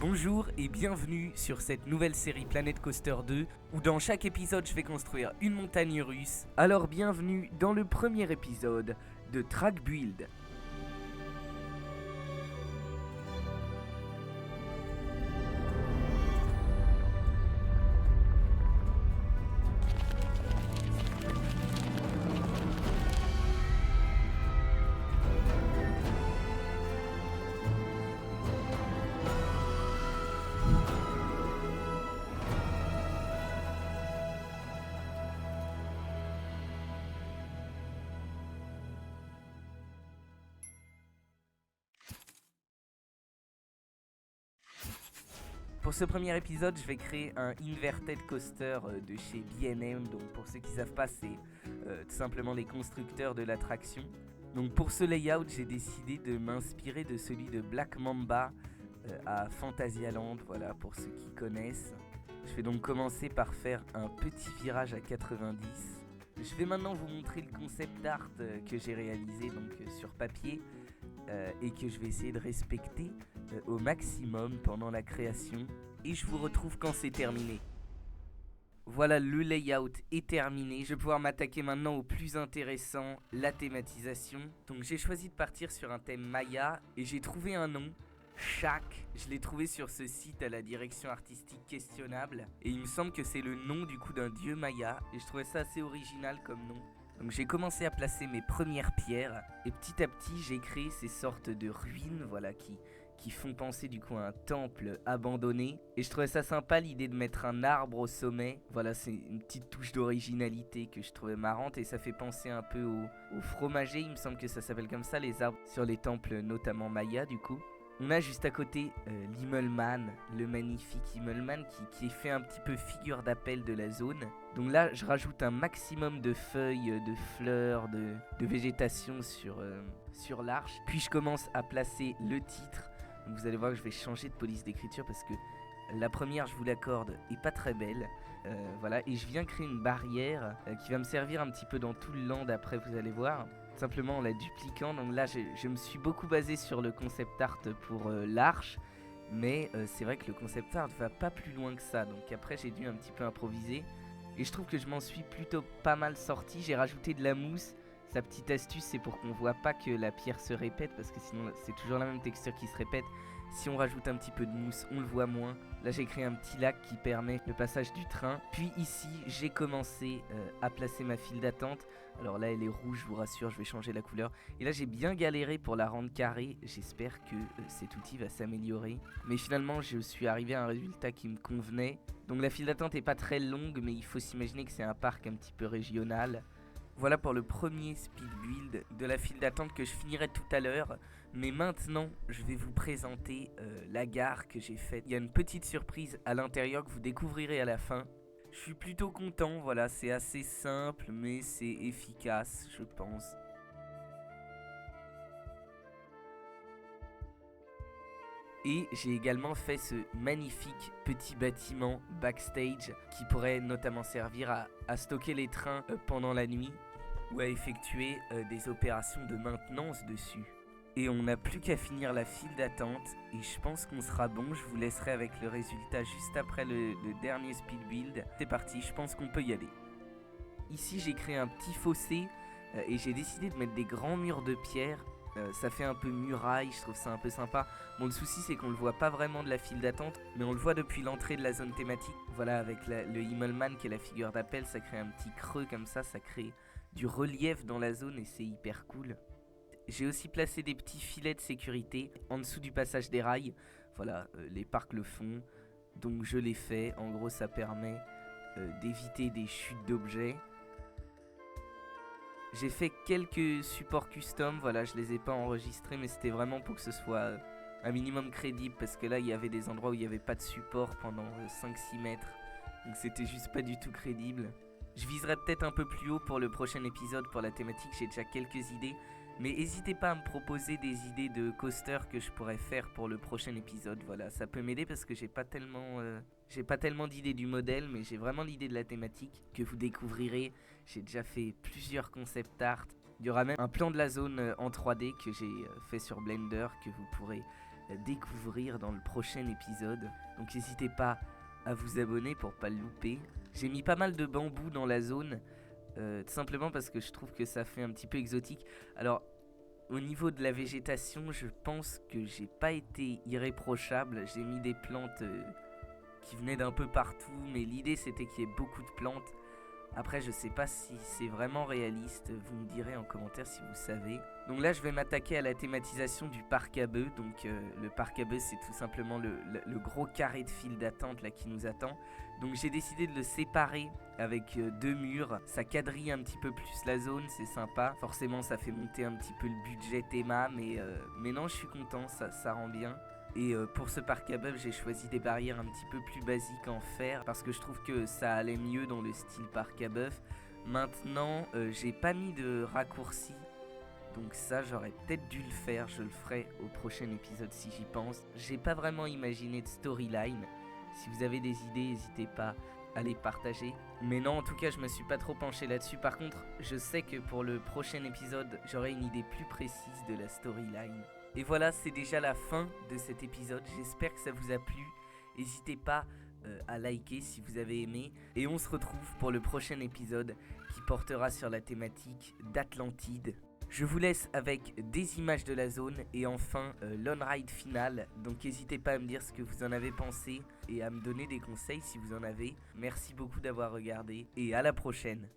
Bonjour et bienvenue sur cette nouvelle série Planet Coaster 2 où dans chaque épisode je vais construire une montagne russe. Alors bienvenue dans le premier épisode de Track Build. Pour ce premier épisode, je vais créer un inverted coaster de chez B&M. Donc pour ceux qui ne savent pas, c'est tout simplement les constructeurs de l'attraction. Donc pour ce layout, j'ai décidé de m'inspirer de celui de Black Mamba à Fantasyland, voilà pour ceux qui connaissent. Je vais donc commencer par faire un petit virage à 90. Je vais maintenant vous montrer le concept art que j'ai réalisé donc sur papier et que je vais essayer de respecter au maximum pendant la création. Et je vous retrouve quand c'est terminé. Voilà, le layout est terminé. Je vais pouvoir m'attaquer maintenant au plus intéressant, la thématisation. Donc j'ai choisi de partir sur un thème Maya et j'ai trouvé un nom. Shak, je l'ai trouvé sur ce site à la direction artistique questionnable et il me semble que c'est le nom du coup d'un dieu maya et je trouvais ça assez original comme nom. Donc j'ai commencé à placer mes premières pierres et petit à petit j'ai créé ces sortes de ruines voilà qui font penser du coup à un temple abandonné. Et je trouvais ça sympa l'idée de mettre un arbre au sommet. Voilà, c'est une petite touche d'originalité que je trouvais marrante et ça fait penser un peu au fromager, il me semble que ça s'appelle comme ça, les arbres sur les temples notamment mayas du coup. On a juste à côté l'Immelman, le magnifique Immelman qui est fait un petit peu figure d'appel de la zone. Donc là, je rajoute un maximum de feuilles, de fleurs, de végétation sur l'arche. Puis je commence à placer le titre. Donc vous allez voir que je vais changer de police d'écriture parce que la première, je vous l'accorde, est pas très belle. Voilà, et je viens créer une barrière qui va me servir un petit peu dans tout le land après, vous allez voir. Simplement en la dupliquant. Donc là je me suis beaucoup basé sur le concept art pour l'arche, mais c'est vrai que le concept art va pas plus loin que ça, donc après j'ai dû un petit peu improviser et je trouve que je m'en suis plutôt pas mal sorti. J'ai rajouté de la mousse. Sa petite astuce, c'est pour qu'on voit pas que la pierre se répète, parce que sinon c'est toujours la même texture qui se répète. Si on rajoute un petit peu de mousse, on le voit moins. Là j'ai créé un petit lac qui permet le passage du train. Puis ici j'ai commencé à placer ma file d'attente. Alors là elle est rouge, je vous rassure, je vais changer la couleur. Et là j'ai bien galéré pour la rendre carrée. J'espère que cet outil va s'améliorer. Mais finalement je suis arrivé à un résultat qui me convenait. Donc la file d'attente est pas très longue, mais il faut s'imaginer que c'est un parc un petit peu régional. Voilà pour le premier speed build de la file d'attente que je finirai tout à l'heure. Mais maintenant, je vais vous présenter la gare que j'ai faite. Il y a une petite surprise à l'intérieur que vous découvrirez à la fin. Je suis plutôt content, voilà, c'est assez simple, mais c'est efficace, je pense. Et j'ai également fait ce magnifique petit bâtiment backstage qui pourrait notamment servir à stocker les trains pendant la nuit ou à effectuer des opérations de maintenance dessus. Et on n'a plus qu'à finir la file d'attente et je pense qu'on sera bon. Je vous laisserai avec le résultat juste après le dernier speed build. C'est parti, je pense qu'on peut y aller. Ici j'ai créé un petit fossé et j'ai décidé de mettre des grands murs de pierre. Ça fait un peu muraille, je trouve ça un peu sympa. Bon, le souci c'est qu'on le voit pas vraiment de la file d'attente, mais on le voit depuis l'entrée de la zone thématique. Voilà, avec le Immelman qui est la figure d'appel, ça crée un petit creux comme ça crée du relief dans la zone et c'est hyper cool. J'ai aussi placé des petits filets de sécurité en dessous du passage des rails. Voilà, les parcs le font, donc je l'ai fait. En gros, ça permet d'éviter des chutes d'objets. J'ai fait quelques supports custom, voilà, je les ai pas enregistrés, mais c'était vraiment pour que ce soit un minimum crédible, parce que là, il y avait des endroits où il n'y avait pas de support pendant 5-6 mètres, donc c'était juste pas du tout crédible. Je viserai peut-être un peu plus haut pour le prochain épisode, pour la thématique, j'ai déjà quelques idées, mais n'hésitez pas à me proposer des idées de coaster que je pourrais faire pour le prochain épisode, voilà, ça peut m'aider parce que j'ai pas tellement d'idées du modèle, mais j'ai vraiment l'idée de la thématique que vous découvrirez. J'ai déjà fait plusieurs concept art. Il y aura même un plan de la zone en 3D que j'ai fait sur Blender que vous pourrez découvrir dans le prochain épisode. Donc n'hésitez pas à vous abonner pour pas le louper. J'ai mis pas mal de bambou dans la zone, tout simplement parce que je trouve que ça fait un petit peu exotique. Alors au niveau de la végétation, je pense que j'ai pas été irréprochable. J'ai mis des plantes qui venaient d'un peu partout, mais l'idée c'était qu'il y ait beaucoup de plantes. Après, je sais pas si c'est vraiment réaliste, vous me direz en commentaire si vous savez. Donc là, je vais m'attaquer à la thématisation du parc à bœufs. Donc le parc à bœufs, c'est tout simplement le gros carré de file d'attente là qui nous attend. Donc j'ai décidé de le séparer avec 2 murs. Ça quadrille un petit peu plus la zone, c'est sympa. Forcément, ça fait monter un petit peu le budget théma, mais non, je suis content, ça rend bien. Et pour ce parc à bœufs, j'ai choisi des barrières un petit peu plus basiques en fer parce que je trouve que ça allait mieux dans le style parc à bœufs. Maintenant, j'ai pas mis de raccourci, donc ça j'aurais peut-être dû le faire. Je le ferai au prochain épisode si j'y pense. J'ai pas vraiment imaginé de storyline. Si vous avez des idées, n'hésitez pas à les partager. Mais non, en tout cas, je me suis pas trop penché là-dessus. Par contre, je sais que pour le prochain épisode, j'aurai une idée plus précise de la storyline. Et voilà, c'est déjà la fin de cet épisode. J'espère que ça vous a plu. N'hésitez pas à liker si vous avez aimé. Et on se retrouve pour le prochain épisode qui portera sur la thématique d'Atlantide. Je vous laisse avec des images de la zone et enfin l'on-ride final. Donc n'hésitez pas à me dire ce que vous en avez pensé et à me donner des conseils si vous en avez. Merci beaucoup d'avoir regardé et à la prochaine.